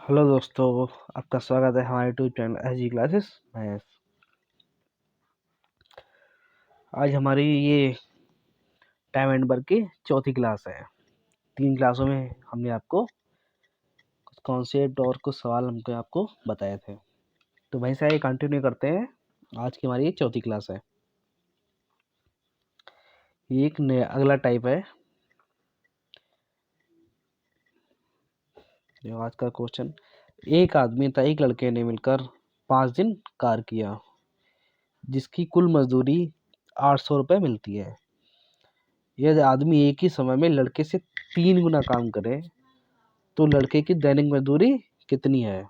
Hello दोस्तों, आपका स्वागत है हमारे YouTube channel S G classes math. आज हमारी ये टाइम एंड वर्क की चौथी क्लास है। 3 क्लासों में हमने आपको कुछ कॉन्सेप्ट और कुछ सवाल हमको आपको बताए थे, तो वहीं से आगे कंटिन्यू करते हैं। आज की हमारी ये चौथी क्लास है। ये एक नया अगला टाइप है। जो आज का क्वेश्चन, एक आदमी तथा एक लड़के ने मिलकर 5 दिन कार्य किया, जिसकी कुल मजदूरी 800 रुपये मिलती है। यदि आदमी एक ही समय में लड़के से 3 गुना काम करे तो लड़के की दैनिक मजदूरी कितनी है।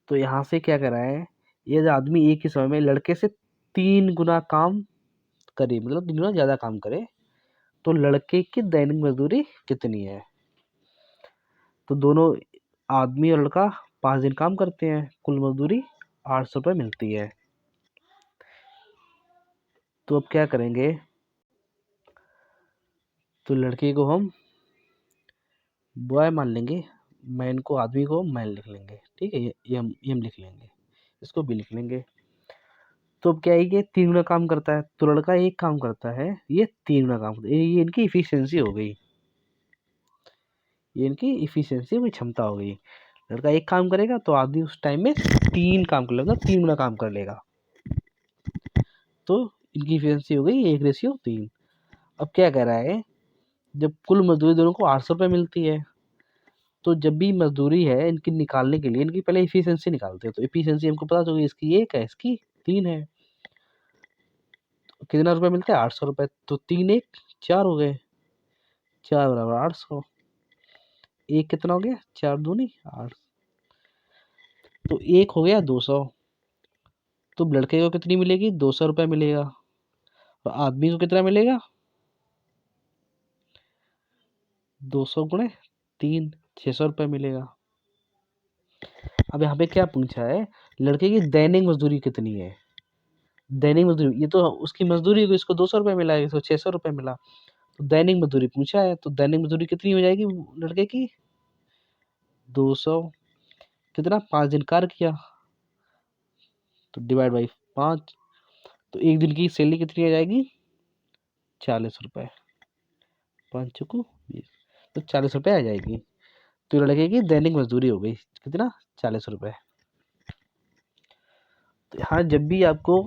तो यहाँ से क्या कर रहा है, यदि आदमी एक ही समय में लड़के से 3 गुना काम करे, मतलब 3 गुना ज़्यादा काम करे, तो लड़के की दैनिक मजदूरी कितनी है। तो दोनों आदमी और लड़का 5 दिन काम करते हैं, कुल मजदूरी 800 रुपये मिलती है। तो अब क्या करेंगे, तो लड़के को हम बॉय मान लेंगे, मैन को, आदमी को मैन लिख लेंगे। ठीक है, ये हम लिख लेंगे, इसको भी लिख लेंगे। तो अब क्या है, ये 3 गुना काम करता है, तो लड़का एक काम करता है, ये 3 गुना काम करता है। ये इनकी इफिशियंसी हो गई, ये इनकी इफिशियंसी हुई, क्षमता हो गई। लड़का एक काम करेगा तो आदमी उस टाइम में 3 काम कर लेगा, 3 गुना काम कर लेगा। तो इनकी इफिशियंसी हो गई 1:3। अब क्या कह रहा है, जब कुल मजदूरी दोनों को 800 रुपये मिलती है, तो जब भी मजदूरी है इनकी निकालने के लिए इनकी पहले इफिशियंसी निकालते हैं। तो इफिशियंसी हमको पता चल गई, इसकी 1 है, इसकी 3 है। कितना रुपये मिलता है, 800 रुपये। तो 3 1 4 हो गए, 4 बराबर 800। एक कितना हो गया, 4 दूनी 8। तो एक हो गया 200। तो लड़के को कितनी मिलेगी, 200 रुपये मिलेगा। और आदमी को कितना मिलेगा, 200 गुणे 3, 600 रुपये मिलेगा। अब यहाँ पे क्या पूछा है, लड़के की दैनिक मजदूरी कितनी है। दैनिक मजदूरी, ये तो उसकी मजदूरी को इसको 200 रुपये मिला है, इसको 600 रुपये मिला। तो दैनिक मजदूरी पूछा है, तो दैनिक मजदूरी कितनी हो जाएगी लड़के की, 200। कितना, 5 दिन कार्य किया, तो डिवाइड बाई 5। तो एक दिन की सैलरी कितनी आ जाएगी, 40 रुपये। 5 चुकू 20, तो 40 रुपये आ जाएगी। तो लड़के की दैनिक मजदूरी हो गई कितना, 40 रुपये। तो यहाँ जब भी आपको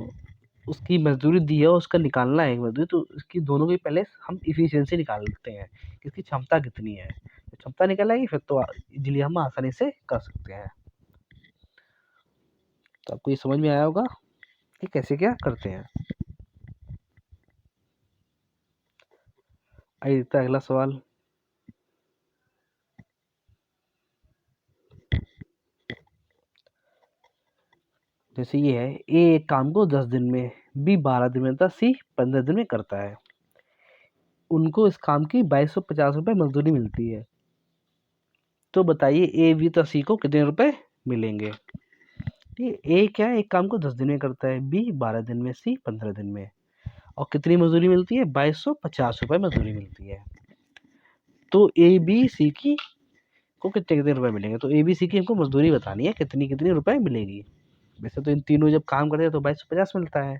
उसकी मजदूरी दी है और उसका निकालना है मजदूरी, तो इसकी दोनों की पहले हम इफिशियंसी निकाल लेते हैं कि इसकी क्षमता कितनी है। तो क्षमता निकल आएगी, फिर तो इजीली हम आसानी से कर सकते हैं। तो आपको ये समझ में आया होगा कि कैसे क्या करते हैं। आइए देखते हैं अगला सवाल। जैसे ये है, ए एक काम को 10 दिन में, बी 12 दिन में तथा सी 15 दिन में करता है। उनको इस काम की 2250 रुपये मजदूरी मिलती है। तो बताइए ए बी तथा सी को कितने रुपए मिलेंगे। ठीक है, ए क्या है, एक काम को 10 दिन में करता है, बी 12 दिन में, सी 15 दिन में। और कितनी मजदूरी मिलती है, 2250 रुपये मजदूरी मिलती है। तो ए बी सी की को कितने कितने रुपए मिलेंगे। तो ए बी सी की हमको मजदूरी बतानी है, कितनी कितनी रुपए मिलेगी। वैसे तो इन तीनों जब काम करते हैं तो 2250 मिलता है।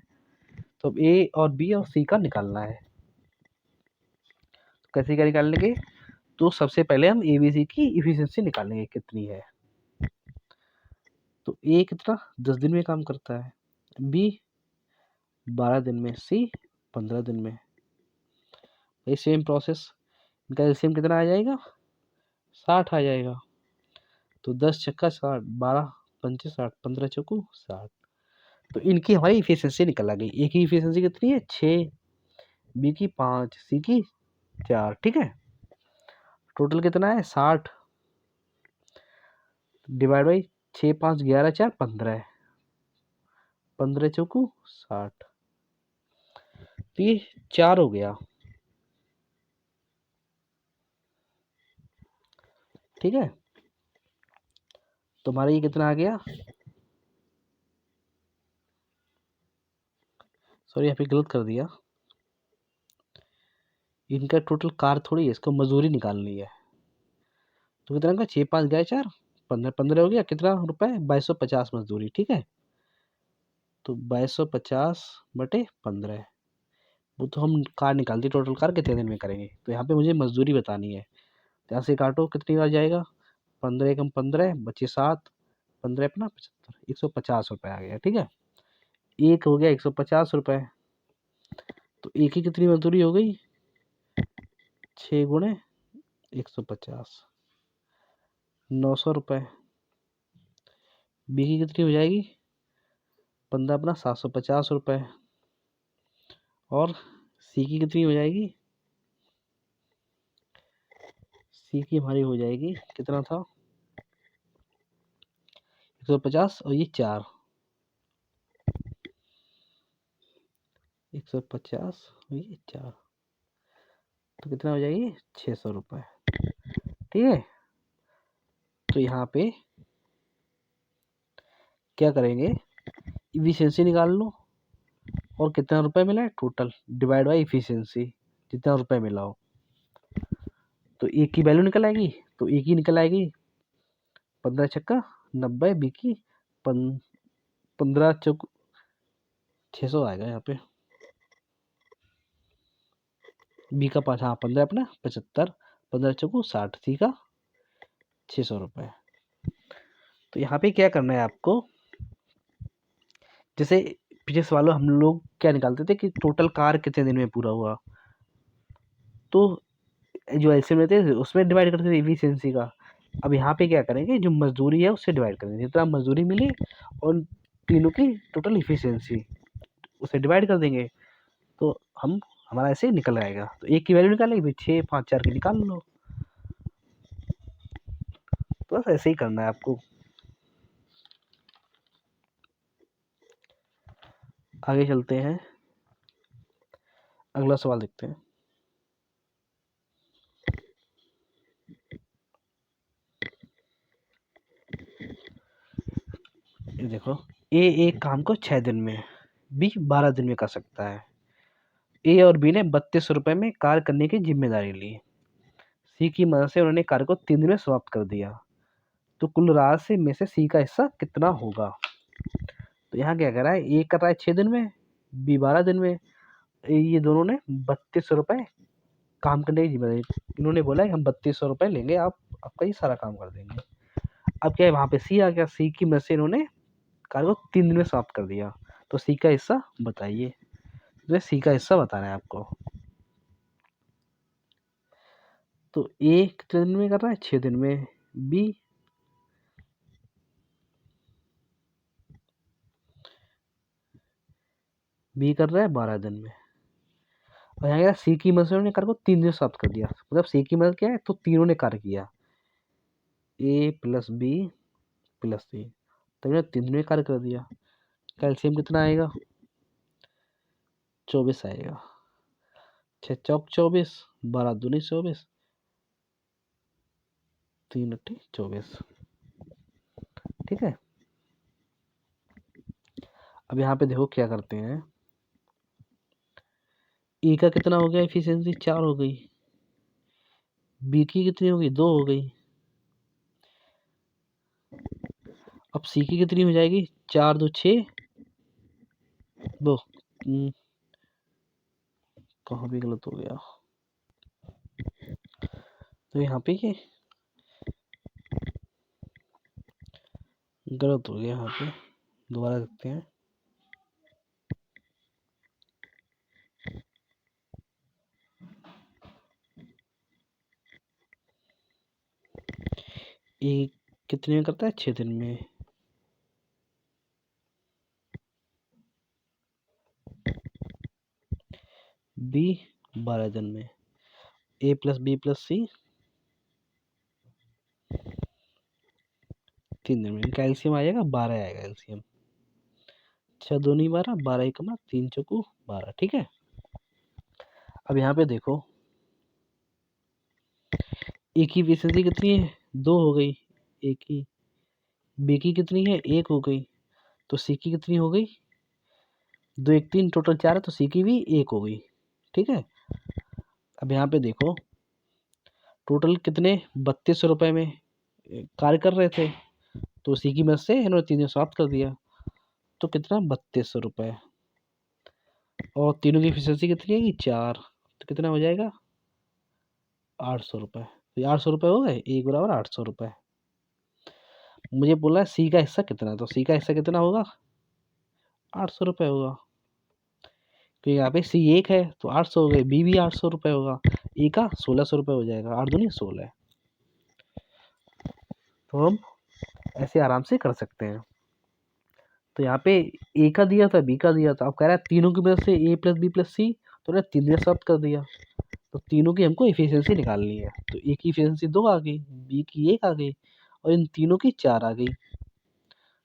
तो अब ए और बी और सी का निकालना है। तो कैसे क्या निकालेंगे, तो सबसे पहले हम ए बी सी की इफिशियंसी निकालेंगे कितनी है। तो ए कितना 10 दिन में काम करता है, बी 12 दिन में, सी 15 दिन में। ये सेम प्रोसेस, इनका एलसीएम कितना आ जाएगा, 60 आ जाएगा। तो 10 छक्का 60, 12 पंचे 60, 15 चौकू 60। तो इनकी हमारी इफिशियंसी निकल आ गई। ए की इफिशियंसी कितनी है, 6, बी की 5, सी की 4। ठीक है, टोटल कितना है 60, डिवाइड बाई 6 5 11 4 15, 15 चौकू 60। तो ये 4 हो गया। ठीक है, तो हमारा ये कितना आ गया, सॉरी यहाँ पे गलत कर दिया। इनका टोटल कार थोड़ी है, इसको मजदूरी निकालनी है। तो कितना का 6 5 गए 4 15 15 हो गया कितना रुपए 2250 मजदूरी। ठीक है, तो 2250 बटे 15, वो तो हम कार निकालती टोटल कार कितने दिन में करेंगे, तो यहाँ पे मुझे मजदूरी बतानी है। तो यहाँ से काटो कितनी आ जाएगा, 15 एकम 15 बचे 7, 15 अपना 75, 150 रुपये आ गया। ठीक है, एक हो गया 150 रुपये, तो एक की कितनी मजदूरी हो गई 6 गुणे 150, 900 रुपये। बी की कितनी हो जाएगी 15 अपना 750 रुपये, और सी की कितनी हो जाएगी, सी की हमारी हो जाएगी कितना था 150 और ये 4, 150 और ये 4, तो कितना हो जाएगी 600 रुपये। ठीक है, तो यहाँ पे क्या करेंगे, इफिशियंसी निकाल लो और कितना रुपए मिला है टोटल डिवाइड बाई इफिशियंसी, जितना रुपए मिला हो। तो एक की वैल्यू निकल आएगी, तो एक ही निकल आएगी 15 छक्का 90, बी की 15 चौक 600 आएगा यहाँ पे, बी का 5, हाँ 15 अपना 75, 15 चौको 60, सी का 600 रुपये। तो यहाँ पे क्या करना है आपको, जैसे पिछले सवालों हम लोग क्या निकालते थे कि टोटल कार कितने दिन में पूरा हुआ, तो जो एलसीएम लेते थे उसमें डिवाइड करते थे इफिशियंसी का। अब यहाँ पे क्या करेंगे, जो मजदूरी है उससे डिवाइड करेंगे, जितना मजदूरी मिली और तीनों की टोटल इफिशियंसी उसे डिवाइड कर देंगे, तो हमारा ऐसे निकल आएगा। तो एक की वैल्यू निकालेंगे, फिर 6 5 4 की निकाल लो, तो बस ऐसे ही करना है आपको। आगे चलते हैं, अगला सवाल देखते हैं। ये देखो, ए एक काम को 6 दिन में, बी 12 दिन में कर सकता है। ए और बी ने 32 रुपए में कार्य करने की जिम्मेदारी ली। सी की मदद से उन्होंने कार्य को 3 दिन में समाप्त कर दिया, तो कुल राशि में से सी का हिस्सा कितना होगा। तो यहाँ क्या कर रहा है, ए कर रहा है 6 दिन में, बी 12 दिन में, ये दोनों ने 32 रुपए काम करने की जिम्मेदारी, इन्होंने बोला है हम 3200 रुपये लेंगे, आप आपका ये सारा काम कर देंगे। अब क्या है, वहां पे सी आ गया, सी की मदद से इन्होंने कार्य को 3 दिन में समाप्त कर दिया, तो सी का हिस्सा बताइए, तो सी का हिस्सा बताना है आपको। तो ए कितने दिन में कर रहा है 6 दिन में, बी कर रहा है 12 दिन में, और यहाँ सी की मदद से उन्होंने कार्य को 3 दिन में समाप्त कर दिया, मतलब सी की मदद क्या है, तो तीनों ने कार्य किया, ए प्लस बी प्लस सी, तो इन्होंने 3 दिन में कार्य कर दिया। कैल्शियम कितना आएगा 24 आएगा, 6 चौक 24, 12 दूनी 24, 3 अट्ठी 24। ठीक है, अब यहाँ पे देखो क्या करते हैं, ए का कितना हो गया एफिशिएंसी 4 हो गई, बी की कितनी हो गई 2 हो गई, अब सी की कितनी हो जाएगी 4 2 6 2, कहाँ भी गलत हो गया, तो यहाँ पे ये गलत हो गया, यहाँ पे दोबारा देखते हैं। ए कितने में करता है 6 दिन में, बी 12 दिन में, ए प्लस बी प्लस सी 3 दिन में, इनका एलसीएम आएगा 12 आएगा एलसीएम, 6 2 नहीं 12, 12 एक 3 चौको 12। ठीक है, अब यहाँ पे देखो ए की एफिशिएंसी कितनी है 2 हो गई, ए की, बी की कितनी है 1 हो गई, तो सी की कितनी हो गई 2 1 3 टोटल 4 है, तो सी की भी 1 हो गई। ठीक है, अब यहाँ पे देखो टोटल कितने 3200 रुपये में कार्य कर रहे थे, तो उसी की मदद से इन्होंने 3 दिन समाप्त कर दिया। तो कितना 3200 रुपये, और तीनों की एफिशिएंसी कितनी है 4, तो कितना हो जाएगा 800 रुपये। तो ये 800 रुपये हो गए, 1 = 800 रुपये। मुझे बोला है सी का हिस्सा कितना है, तो सी का हिस्सा कितना होगा 800 रुपये होगा। तो यहाँ पे सी 1 है तो 800 हो गए, बी भी 800 रुपये होगा, ए का 1600 रुपये हो जाएगा, 8 दूनी 16। तो हम ऐसे आराम से कर सकते हैं। तो यहाँ पे ए का दिया था, बी का दिया था, अब कह रहा है तीनों की मदद से ए प्लस बी प्लस सी, तो ने 3 दिन समाप्त कर दिया। तो तीनों की हमको एफिशिएंसी निकालनी है। तो ए की एफिशिएंसी 2 आ गई, बी की 1 आ गई, और इन तीनों की 4 आ गई।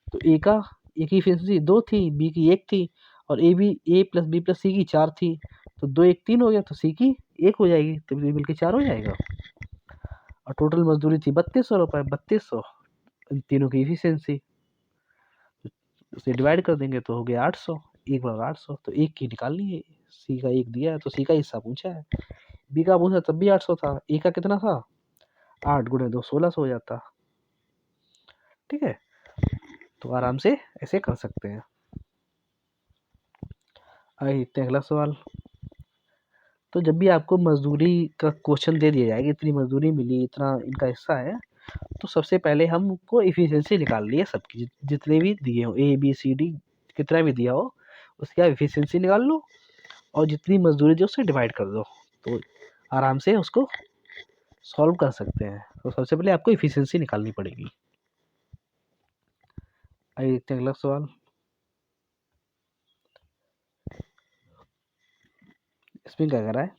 तो ए की एफिशिएंसी 2 थी, बी की 1 थी, और ए प्लस बी प्लस सी की 4 थी। तो 2 1 3 हो गया, तो सी की 1 हो जाएगी, तो बी मिल के 4 हो जाएगा। और टोटल मजदूरी थी 3200 रुपये, 3200 इन तीनों की एफिशिएंसी, उसे डिवाइड कर देंगे तो हो गया 800, 1 = 800। तो एक की निकालनी है, सी का 1 दिया है तो सी का हिस्सा पूछा है, बी का पूछा तब भी 800 था, ए का कितना था 8 × 2 1600 हो जाता। ठीक है, तो आराम से ऐसे कर सकते हैं। आइए देखते हैं अगला सवाल। तो जब भी आपको मजदूरी का क्वेश्चन दे दिया जाएगा, इतनी मजदूरी मिली, इतना इनका हिस्सा है, तो सबसे पहले हमको एफिशिएंसी निकालनी है सबकी, जितने भी दिए हो ए बी सी डी, कितना भी दिया हो उसकी आप एफिशिएंसी निकाल लो, और जितनी मजदूरी दी उससे डिवाइड कर दो, तो आराम से उसको सॉल्व कर सकते हैं। तो सबसे पहले आपको एफिशिएंसी निकालनी पड़ेगी। आइए देखते हैं अगला सवाल। इसमें क्या कर रहा है,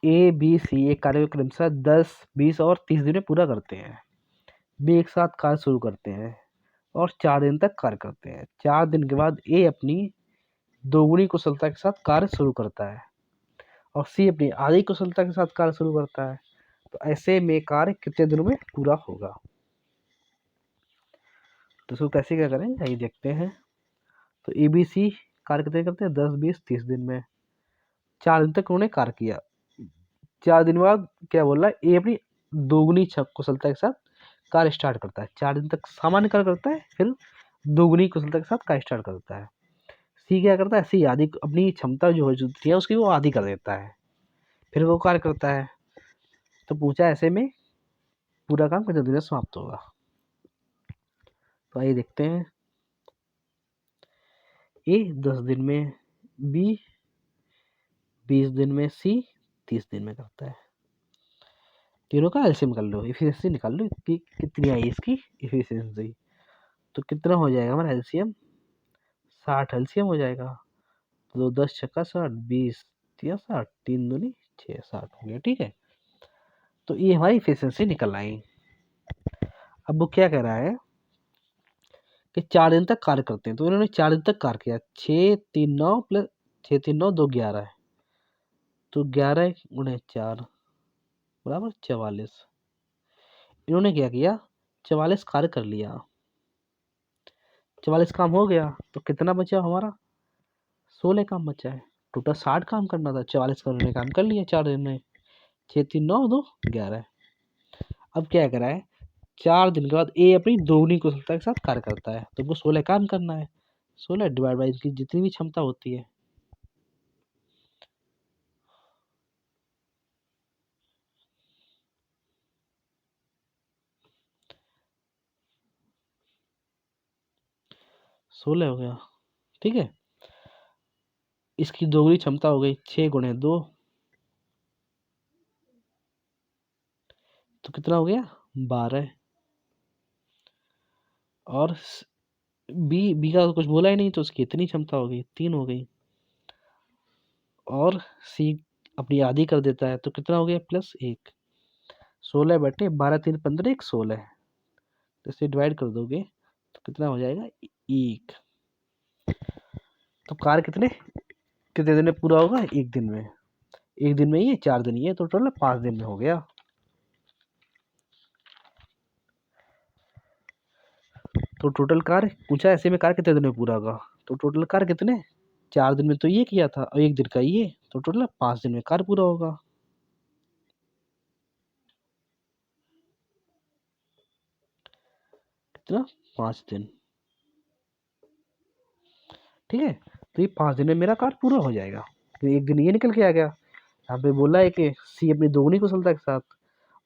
ए बी सी एक कार्य को क्रमशः 10 20 और 30 दिन में पूरा करते हैं। बी एक साथ कार्य शुरू करते हैं और 4 दिन तक कार्य करते हैं। 4 दिन के बाद ए अपनी दोगुनी कुशलता के साथ कार्य शुरू करता है, और सी अपनी आधी कुशलता के साथ कार्य शुरू करता है। तो ऐसे में कार्य कितने दिनों में पूरा होगा। तो इसको कैसे क्या करें आइए देखते हैं। तो ए बी सी कार्य कितने करते हैं 10 20 30 दिन में। 4 दिन तक उन्होंने कार्य किया, 4 दिन बाद क्या बोल रहा है, ए अपनी दोगुनी कुशलता के साथ कार्य स्टार्ट करता है। 4 दिन तक सामान्य कार्य करता है, फिर दोगुनी कुशलता के साथ कार्य स्टार्ट करता है। सी क्या करता है, सी आधी अपनी क्षमता जो हो चुकी है उसकी वो आधी कर देता है, फिर वो कार्य करता है। तो पूछा ऐसे में पूरा काम कितने दिन में समाप्त होगा। तो आइए देखते हैं। ए 10 दिन में, बी 20 दिन में, सी 30 दिन में करता है। तीनों का एलसीएम कर लो, एफिशिएंसी निकाल लो कि कितनी आई इसकी एफिशिएंसी। तो कितना हो जाएगा हमारा एलसीएम 60 एलसीएम हो जाएगा। तो 10 छक्का 60, 20 तिया 60, 3 दूनी 6, 60 हो गया। ठीक है, तो ये हमारी एफिशिएंसी निकल आई। अब वो क्या कह रहा है कि 4 दिन तक कार्य करते हैं, तो इन्होंने 4 दिन तक कार्य किया। 6 3 9 प्लस 6 3 9 2 11 है, तो 11 × 4 बराबर 44। इन्होंने क्या किया 44 कार्य कर लिया, 44 काम हो गया, तो कितना बचा हमारा 16 काम बचा है। टोटल 60 काम करना था, 44 का उन्होंने काम कर लिया 4 दिन में। 6 3 9 2 11। अब क्या करा है 4 दिन के बाद ए अपनी दोगुनी कुशलता के साथ कार्य करता है, तो वो 16 काम करना है। 16 डिवाइड बाई इसकी जितनी भी क्षमता होती है। सोलह हो गया। ठीक है, इसकी दोगुनी क्षमता हो गई 6 × 2, तो कितना हो गया 12। और बी का तो कुछ बोला ही नहीं, तो उसकी इतनी क्षमता हो गई 3 हो गई। और सी अपनी आधी कर देता है, तो कितना हो गया +1। 16/12 3 15 1 16, तो इसे डिवाइड कर दोगे तो कितना हो जाएगा 1। तो कार्य कितने कितने दिन में पूरा होगा 1 दिन में। 1 दिन में ही है, 4 दिन ही है, तो टोटल 5 दिन में हो गया। तो टोटल कार्य पूछा ऐसे में कार्य कितने दिन में पूरा होगा, तो टोटल कार्य कितने 4 दिन में तो ये किया था और 1 दिन का ये, तो टोटल 5 दिन में कार्य पूरा होगा। कितना, 5 दिन। ठीक है, तो ये 5 दिन में मेरा कार्य पूरा हो जाएगा। तो एक दिन ये निकल के आ गया। यहाँ पे बोला है कि सी अपनी दोगुनी कुशलता के साथ,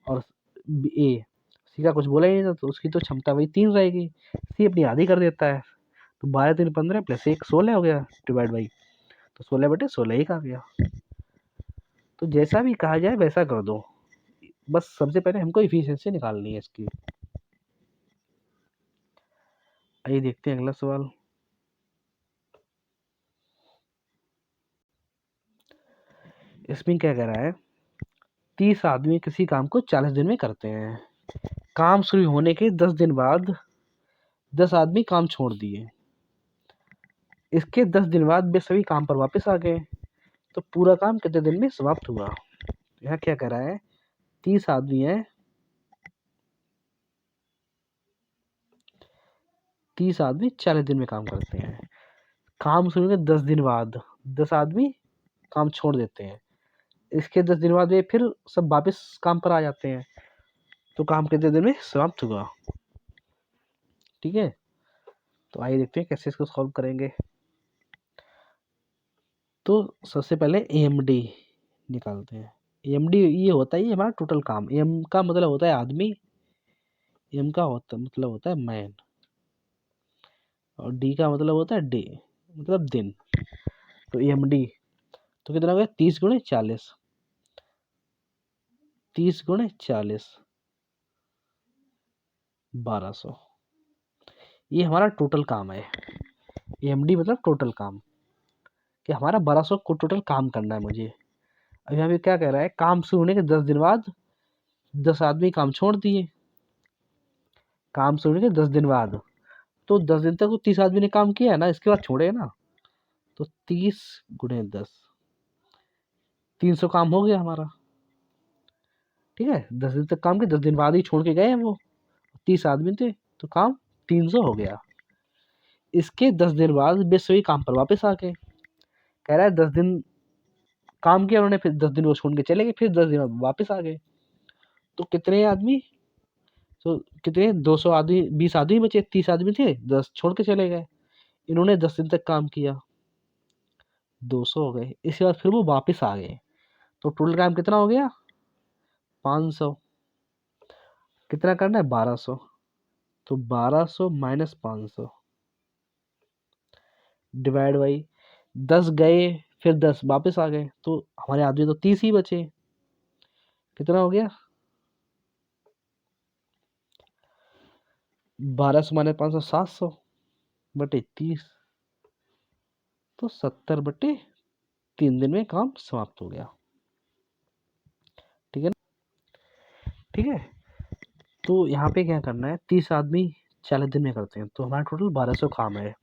और ए सी का कुछ बोला ही नहीं था, तो उसकी तो क्षमता वही 3 रहेगी। सी अपनी आधी कर देता है, तो 12×3 = 15 प्लस 1 16 हो गया, डिवाइड बाई, तो 16/16 ही आ गया। तो जैसा भी कहा जाए वैसा कर दो, बस सबसे पहले हमको इफिशियंसी निकालनी है इसकी। आइए देखते हैं अगला सवाल। इसमें क्या कह रहा है, 30 आदमी किसी काम को 40 दिन में करते हैं। काम शुरू होने के 10 दिन बाद 10 आदमी काम छोड़ दिए। इसके 10 दिन बाद वे सभी काम पर वापस आ गए, तो पूरा काम कितने दिन में समाप्त हुआ। यहाँ क्या कह रहा है, 30 आदमी है, 30 आदमी 40 दिन में काम करते हैं। काम शुरू के 10 दिन बाद 10 आदमी काम छोड़ देते हैं। इसके 10 दिन बाद वे फिर सब वापस काम पर आ जाते हैं, तो काम कितने दिन में समाप्त हुआ। ठीक है, तो आइए देखते हैं कैसे इसको सॉल्व करेंगे। तो सबसे पहले AMD निकालते हैं। AMD ये होता है, ये हमारा टोटल काम। M का मतलब होता है आदमी, M का मतलब होता है मैन, और D का मतलब होता है डे, मतलब दिन। तो AMD तो कितना हो गया, 30×40, 30×40 1200। ये हमारा टोटल काम है। AMD मतलब टोटल काम, कि हमारा 1200 को टोटल काम करना है मुझे। अब यहाँ पे क्या कह रहा है, काम शुरू होने के 10 दिन बाद 10 आदमी काम छोड़ दिए। काम शुरू होने के 10 दिन बाद, तो 10 दिन तक वो 30 आदमी ने काम किया है ना, इसके बाद छोड़े ना, तो 30×10 300 काम हो गया हमारा। ठीक है, 10 दिन तक काम किया, 10 दिन बाद ही छोड़ के गए हैं वो, 30 आदमी थे, तो काम 300 हो गया। इसके 10 दिन बाद वे सभी काम पर वापस आ गए। कह रहा है 10 दिन काम किया उन्होंने, फिर 10 दिन वो छोड़ के चले गए, फिर 10 दिन बाद वापस आ गए। तो कितने आदमी, तो कितने, 200 आदमी, 20 आदमी बचे, 30 आदमी थे, 10 छोड़ के चले गए। इन्होंने 10 दिन तक काम किया, 200 हो गए। इसके बाद फिर वो वापस आ गए, तो टोटल काम कितना हो गया, 500। कितना करना है, 1200। तो 1200 माइनस 500 डिवाइड बाई 10 गए, फिर 10 वापस आ गए, तो हमारे आदमी तो 30 ही बचे। कितना हो गया, 1200 माइनस 500 700/30, तो 70/3 दिन में काम समाप्त हो गया। ठीक है ना, ठीक है। तो यहाँ पे क्या करना है, 30 आदमी 40 दिन में करते हैं, तो हमारा टोटल 1200 काम है।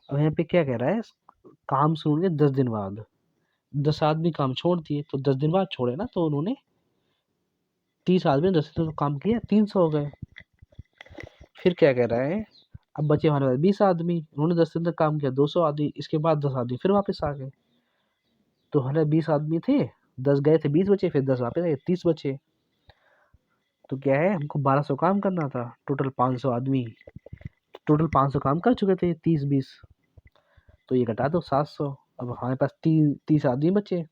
अब यहाँ पे क्या कह रहा है, काम शुरू होने के 10 दिन बाद 10 आदमी काम छोड़ दिए, तो 10 दिन बाद छोड़े ना, तो उन्होंने 30 आदमी 10 दिन तो काम किया, 300 हो गए। फिर क्या कह रहा है, अब बचे हमारे पास 20 आदमी, उन्होंने 10 दिन तक काम किया, 200 आदमी, इसके बाद 10 आदमी फिर वापस आ गए। तो हमारे 20 आदमी थे, 10 गए थे, 20 बचे, फिर 10 वापस आए, 30 बचे। तो क्या है, हमको 1200 काम करना था, टोटल 500 आदमी, टोटल 500 काम कर चुके थे, 30 20, तो ये घटा दो 700। अब हमारे पास 30 आदमी बचे,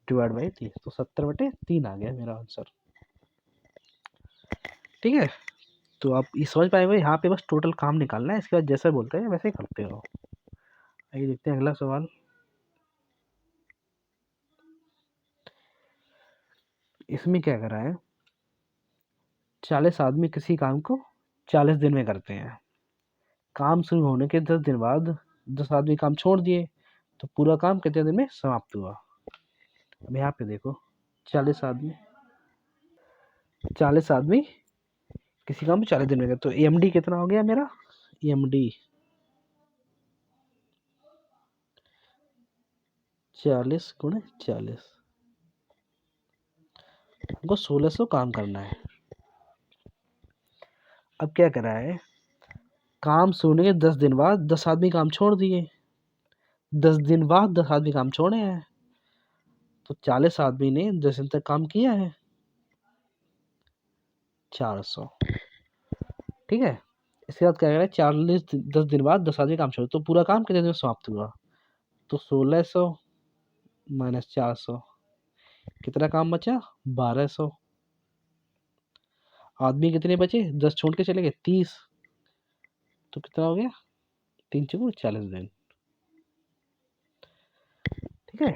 डिवाइड बाई 30, तो 70/3 आ गया मेरा आंसर। ठीक है, तो आप ये समझ पाए हुए, यहाँ पे बस टोटल काम निकालना है, इसके बाद जैसा बोलते हैं वैसे करते हो। आइए देखते हैं अगला सवाल। इसमें क्या कर रहा है, 40 आदमी किसी काम को 40 दिन में करते हैं। काम शुरू होने के 10 दिन बाद 10 आदमी काम छोड़ दिए, तो पूरा काम कितने दिन में समाप्त हुआ। अब यहाँ पे देखो, 40 आदमी 40 आदमी किसी काम में 40 दिन में करते, तो AMD कितना हो गया मेरा, AMD 40×40, हमको 1600 काम करना है। अब क्या कर रहा है, काम शुरू होने के 10 दिन बाद 10 आदमी काम छोड़ दिए, 10 दिन बाद 10 आदमी काम छोड़े हैं, तो 40 आदमी ने 10 दिन तक काम किया है, 400। ठीक है, इसके बाद क्या कह रहा है, 10 दिन बाद 10 आदमी काम छोड़े, तो पूरा काम कितने दिन में समाप्त हुआ? तो 1600 माइनस 400, कितना काम बचा? 1200। आदमी कितने बचे? 10 छोड़ के चले गए, 30। तो कितना हो गया? 3×4 = 40 दिन। ठीक है,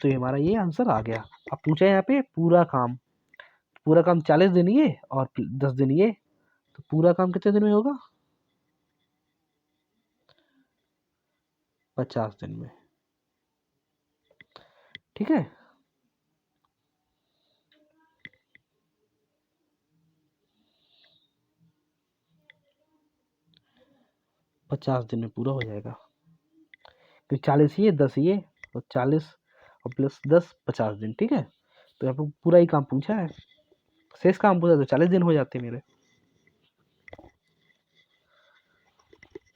तो ये हमारा ये आंसर आ गया। अब पूछा है यहाँ पे पूरा काम 40 दिन ये और 10 दिन ये, तो पूरा काम कितने दिन में होगा? 50 दिन में। ठीक है, पचास दिन में पूरा हो जाएगा, तो 40 ये 10 ये, और 40 और प्लस 10 50 दिन। ठीक है, तो यहाँ पे पूरा ही काम पूछा है, शेष काम पूछा तो 40 दिन हो जाते मेरे।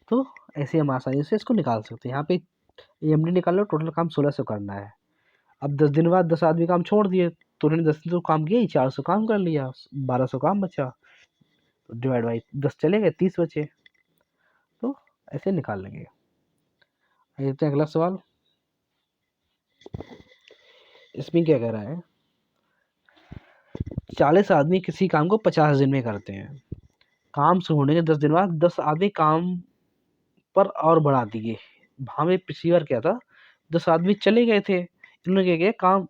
तो ऐसे हम आसानी से इसको निकाल सकते हैं। यहाँ पे एमडी निकाल लो, टोटल काम 1600 करना है। अब 10 दिन बाद 10 आदमी काम छोड़ दिए, तो उन्होंने 10 दिन तो काम किया ही, 400 काम कर लिया, 1200 काम बचा, तो डिवाइड बाई 10 चले गए, 30 बचे। तो ऐसे निकाल लेंगे। आइए देखते हैं अगला सवाल। इसमें क्या कह रहा है, 40 आदमी किसी काम को 50 दिन में करते हैं। काम शुरू होने के 10 दिन बाद 10 आदमी काम पर और बढ़ा दिए। हमें पिछली बार क्या था, 10 आदमी चले गए थे, इन्होंने क्या किया, काम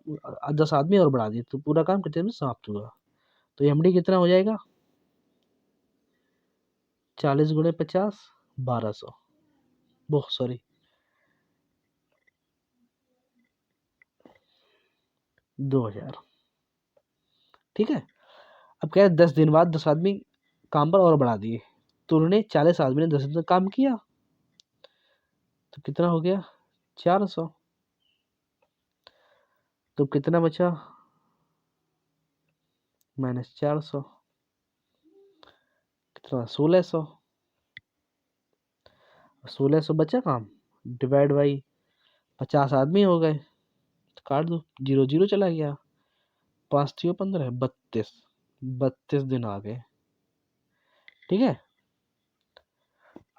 10 आदमी और बढ़ा दिए, तो पूरा काम कितने में समाप्त हुआ? तो एमडी कितना हो जाएगा? 40 × 50 1200, वो सॉरी 2000। ठीक है, अब क्या है, 10 दिन बाद 10 आदमी काम पर और बढ़ा दिए, तो उन्होंने 40 आदमी ने 10 दिन तक काम किया, तो कितना हो गया? 400। तो कितना बचा? माइनस 400, कितना? 1600। 1600 बचा काम, डिवाइड बाई 50 आदमी हो गए, तो काट दो, 0 0 चला गया, 5 3 15 32, 32 दिन आ गए। ठीक है,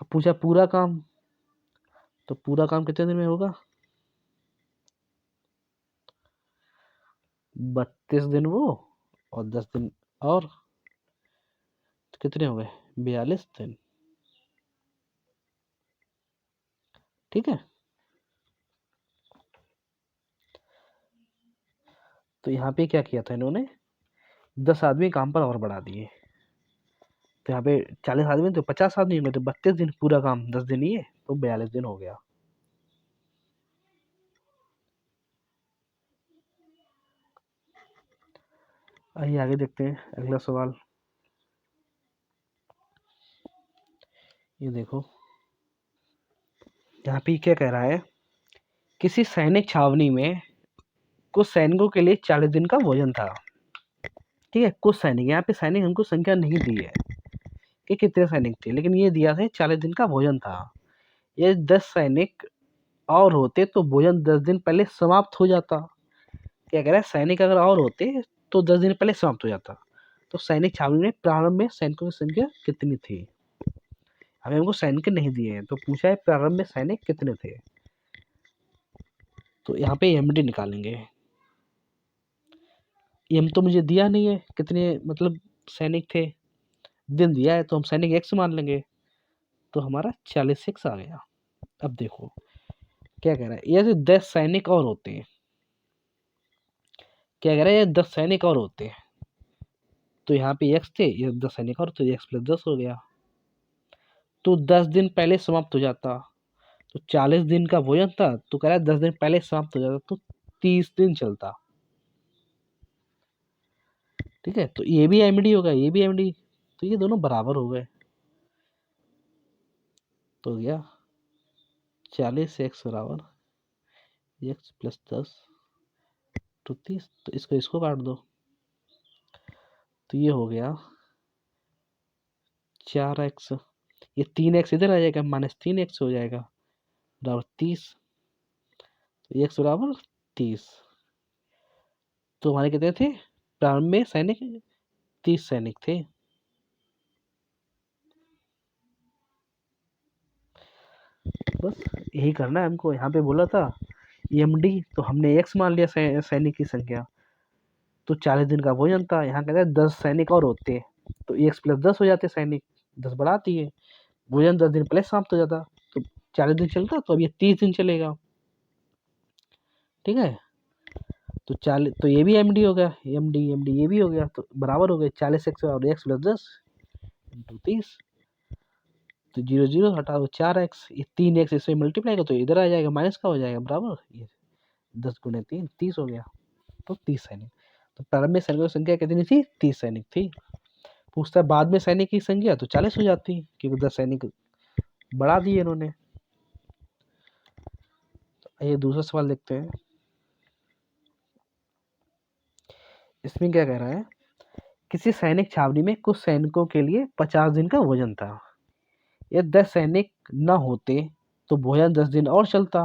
अब पूछा पूरा काम, तो पूरा काम कितने दिन में होगा? 32 दिन वो, और 10 दिन और, तो कितने हो गए? 42 दिन। ठीक है, तो यहाँ पे क्या किया था इन्होंने, 10 आदमी काम पर और बढ़ा दिए, तो यहाँ पे 40 आदमी तो 50 आदमी में, तो 32 दिन, पूरा काम 10 दिन ही है, तो 42 दिन हो गया। आइए आगे देखते हैं अगला सवाल। ये देखो, यहाँ पे क्या कह रहा है, किसी सैनिक छावनी में कुछ सैनिकों के लिए 40 दिन का भोजन था। ठीक है, कुछ सैनिक, यहाँ पे सैनिक हमको संख्या नहीं दी है कि कितने सैनिक थे, लेकिन ये दिया था 40 दिन का भोजन था। ये 10 सैनिक और होते तो भोजन 10 दिन पहले समाप्त हो जाता। क्या कह रहा है, सैनिक अगर और होते तो 10 दिन पहले समाप्त हो जाता। तो सैनिक छावनी में प्रारंभ में सैनिकों की संख्या कितनी थी? हमें हमको सैनिक नहीं दिए हैं, तो पूछा है प्रारंभ में सैनिक कितने थे। तो यहाँ पे एमडी निकालेंगे। एम तो मुझे दिया नहीं है कितने मतलब सैनिक थे, दिन दिया है, तो हम सैनिक एक्स मान लेंगे, तो हमारा 40 एक्स आ गया। अब देखो क्या कह रहा है, ये 10 सैनिक और होते हैं, क्या कह रहा है, ये 10 सैनिक और होते हैं, तो यहाँ पे एक्स थे, ये 10 सैनिक और, तो एक्स प्लस 10 हो गया, तो 10 दिन पहले समाप्त हो जाता। तो 40 दिन का भोजन था, तो कह रहा है 10 दिन पहले समाप्त हो जाता, तो 30 दिन चलता। ठीक है, तो ये भी एमडी होगा, ये भी एमडी, तो ये दोनों बराबर हो गए, तो हो गया 40 एक्स बराबर एक्स प्लस 10 टू 30, तो इसको इसको काट दो, तो ये हो गया 4x, ये 3x इधर आ जाएगा, -3x हो जाएगा, बराबर 30, तो x बराबर 30। तो हमारे कितने थे प्रारंभ में सैनिक? 30 सैनिक थे। बस यही करना है हमको। यहाँ पे बोला था EMD, तो हमने x मान लिया सैनिक की संख्या, तो 40 दिन का भोजन था। यहाँ कहते हैं 10 सैनिक और होते हैं, तो x + 10 हो जाते सैनिक, 10 बढ़ाती है, भोजन 10 दिन पहले समाप्त हो जाता। तो 40 दिन चलता, तो अब ये 30 दिन चलेगा। ठीक है, तो 40, तो ये भी MD हो गया, MD ये भी हो गया, तो बराबर हो गए 40x और x + 10 × 30, तो 0 0 हटाओ 4x, ये 3x इसमें मल्टीप्लाई का, तो इधर आ जाएगा, माइनस का हो जाएगा, बराबर ये 10 × 3 30 हो गया, तो 30 सैनिक। तो प्रारंभिक सैनिकों की संख्या कितनी थी? 30 सैनिक थी। पूछता है बाद में सैनिक की संख्या, तो 40 हो जाती, क्योंकि 10 सैनिक बढ़ा दिए इन्होंने। तो ये दूसरा सवाल देखते हैं, इसमें क्या कह रहा है, किसी सैनिक छावनी में कुछ सैनिकों के लिए 50 दिन का भोजन था। यदि 10 सैनिक न होते तो भोजन 10 दिन और चलता।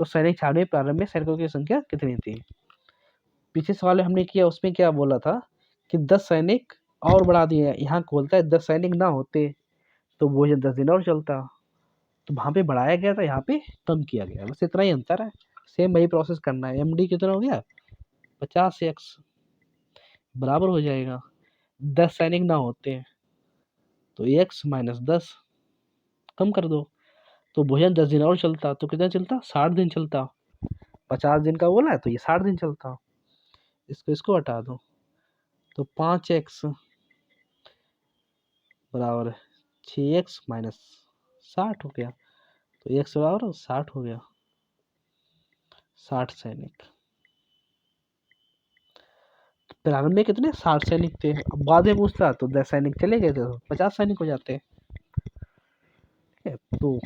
तो सैनिक छावनी में प्रारंभ में सैनिकों की संख्या कितनी थी? पिछले सवाल हमने किया, उसमें क्या बोला था कि 10 सैनिक और बढ़ा दिए। यहाँ बोलता है 10 सैनिक ना होते तो भोजन 10 दिन और चलता। तो वहाँ पे बढ़ाया गया था, यहाँ पे कम किया गया, बस इतना ही अंतर है। सेम वही प्रोसेस करना है। MD कितना हो गया? 50x बराबर हो जाएगा 10 सैनिक ना होते तो x - 10 कम कर दो, तो भोजन 10 दिन और चलता। तो कितना चलता? 60 दिन चलता। 50 दिन का बोला है तो ये 60 दिन चलता। इसको हटा दो, तो 5x बराबर 6x - 60 हो गया, तो x बराबर 60 हो गया, 60 सैनिक। प्रारंभ में कितने? 60 सैनिक थे। अब बाद में पूछता तो 10 सैनिक चले गए थे, तो 50 सैनिक हो जाते। तो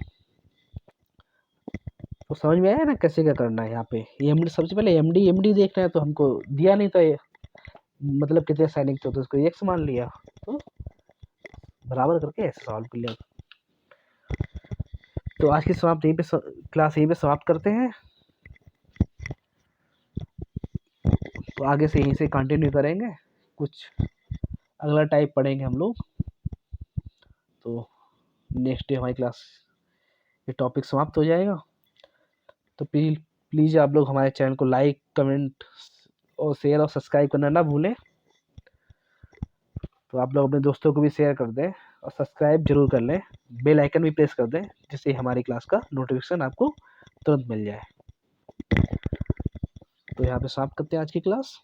समझ में आया ना कैसे क्या करना है। यहाँ पे MD, सबसे पहले MD देखना है, तो हमको दिया नहीं था ये, मतलब कितने सैनिक थे, तो उसको x मान लिया, तो बराबर करके ऐसे सॉल्व कर लिया। तो आज की समाप्त यहीं पे क्लास यहीं पे समाप्त करते हैं। तो आगे से यहीं से कंटिन्यू करेंगे, कुछ अगला टाइप पढ़ेंगे हम लोग। तो नेक्स्ट डे हमारी क्लास ये टॉपिक समाप्त हो जाएगा। तो प्लीज़ आप लोग हमारे चैनल को लाइक, कमेंट और शेयर और सब्सक्राइब करना ना भूलें। तो आप लोग अपने दोस्तों को भी शेयर कर दें और सब्सक्राइब जरूर कर लें, बेल आइकन भी प्रेस कर दें, जिससे हमारी क्लास का नोटिफिकेशन आपको तुरंत मिल जाए। तो यहाँ पे समाप्त करते हैं आज की क्लास।